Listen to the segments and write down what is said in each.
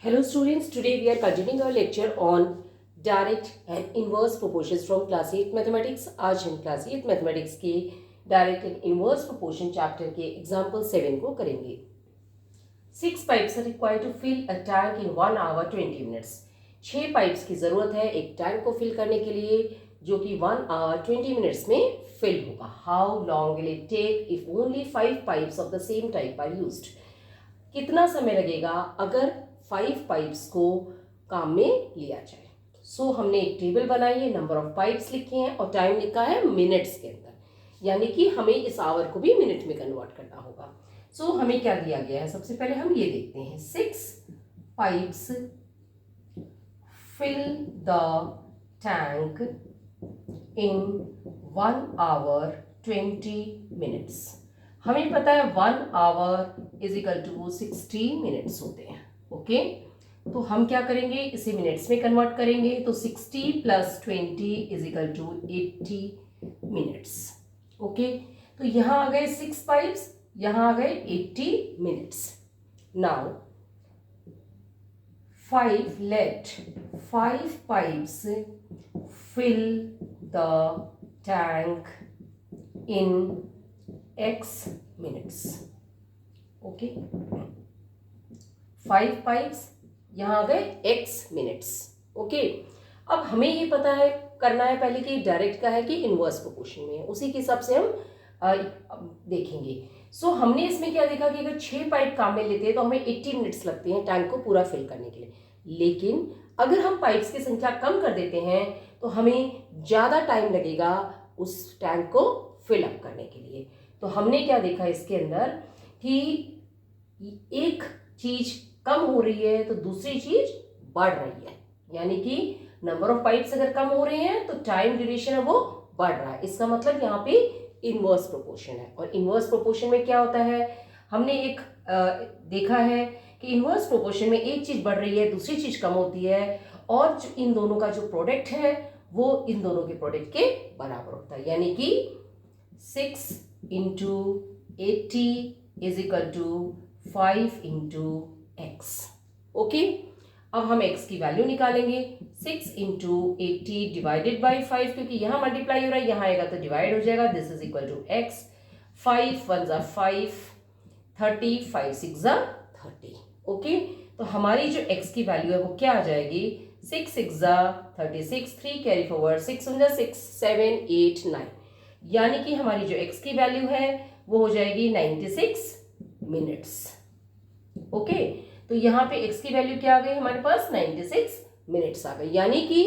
Hello students, today we are continuing our lecture on direct and inverse proportions from class 8 mathematics. आज हम class 8 mathematics के direct and inverse proportion chapter के example 7 को करेंगे. 6 pipes are required to fill a tank in 1 hour 20 minutes. 6 pipes की ज़रूरत है एक टैंक को फिल करने के लिए जो कि 1 hour 20 minutes में fill होगा. How long will it take if only 5 pipes of the same type are used? कितना समय लगेगा अगर 5 पाइप्स को काम में लिया जाए. हमने एक टेबल बनाई है, नंबर ऑफ पाइप्स लिखे हैं और टाइम लिखा है मिनट्स के अंदर, यानी कि हमें इस आवर को भी मिनट में कन्वर्ट करना होगा. हमें क्या दिया गया है, सबसे पहले हम ये देखते हैं. 6 pipes fill the tank in 1 hour 20 minutes. हमें पता है 1 hour is equal to 60 minutes होते हैं. ओके तो हम क्या करेंगे, इसे मिनट्स में कन्वर्ट करेंगे. तो 60 plus 20 is equal to 80 minutes. Okay तो यहाँ आ गए 6 पाइप्स, यहाँ आ गए 80 minutes. Now 5 pipes fill the tank in x minutes. Okay 5 pipes यहाँ आ गए x मिनट्स. ओके अब हमें ये पता है करना है पहले कि डायरेक्ट का है कि इनवर्स प्रोपोर्शन में है, उसी के हिसाब से हम देखेंगे. हमने इसमें क्या देखा कि अगर 6 पाइप काम में लेते हैं तो हमें 80 मिनट्स लगते हैं टैंक को पूरा फिल करने के लिए. लेकिन अगर हम पाइप्स की संख्या कम कर देते हैं तो हमें ज़्यादा टाइम लगेगा उस टैंक को फिल अप करने के लिए. तो हमने क्या देखा इसके अंदर कि एक चीज़ कम हो रही है तो दूसरी चीज बढ़ रही है, यानी कि नंबर ऑफ पाइप्स अगर कम हो रहे हैं तो टाइम ड्यूरेशन है वो बढ़ रहा है. इसका मतलब यहाँ पे इनवर्स प्रोपोर्शन है. और इनवर्स प्रोपोर्शन में क्या होता है, हमने एक देखा है कि इनवर्स प्रोपोर्शन में एक चीज बढ़ रही है दूसरी चीज कम होती है और जो इन दोनों का जो प्रोडक्ट है वो इन दोनों के प्रोडक्ट के बराबर होता है. यानी कि 6 into 80 is equal to 5 into x. Okay अब हम x की वैल्यू निकालेंगे. 6 into 80 डिवाइडेड बाई 5, क्योंकि यहाँ मल्टीप्लाई हो रहा है, यहाँ आएगा तो डिवाइड हो जाएगा. This is equal to x. 5 1 जा 5, 30, 5 6 जा 30. ओके तो हमारी जो x की वैल्यू है वो क्या आ जाएगी, 6 6 जा 36, 3 कैरी फॉरवर्ड, 6 1 जा 6, 7 8 9, यानी कि हमारी जो x की वैल्यू है वो हो जाएगी 96 मिनट्स. ओके तो यहाँ पे x की वैल्यू क्या आ गई हमारे पास, 96 मिनट्स आ गई. यानी कि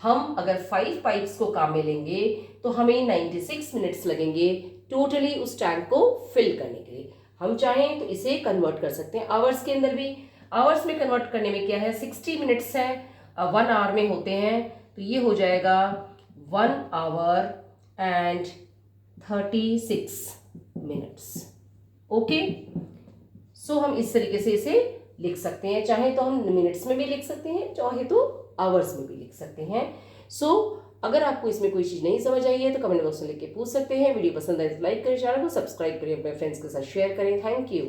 हम अगर 5 पाइप्स को काम में लेंगे तो हमें 96 मिनट्स लगेंगे टोटली उस टैंक को फिल करने के लिए. हम चाहें तो इसे कन्वर्ट कर सकते हैं आवर्स के अंदर भी. आवर्स में कन्वर्ट करने में क्या है, 60 मिनट्स है 1 आवर में होते हैं, तो ये हो जाएगा 1 hour and 36 मिनट्स. ओके हम इस तरीके से इसे लिख सकते हैं. चाहे तो हम मिनट्स में भी लिख सकते हैं, चाहे तो आवर्स में भी लिख सकते हैं. अगर आपको इसमें कोई चीज़ नहीं समझ आई है तो कमेंट बॉक्स में लिख के पूछ सकते हैं. वीडियो पसंद आए तो लाइक करें, चैनल को सब्सक्राइब करें, अपने फ्रेंड्स के साथ शेयर करें. Thank you.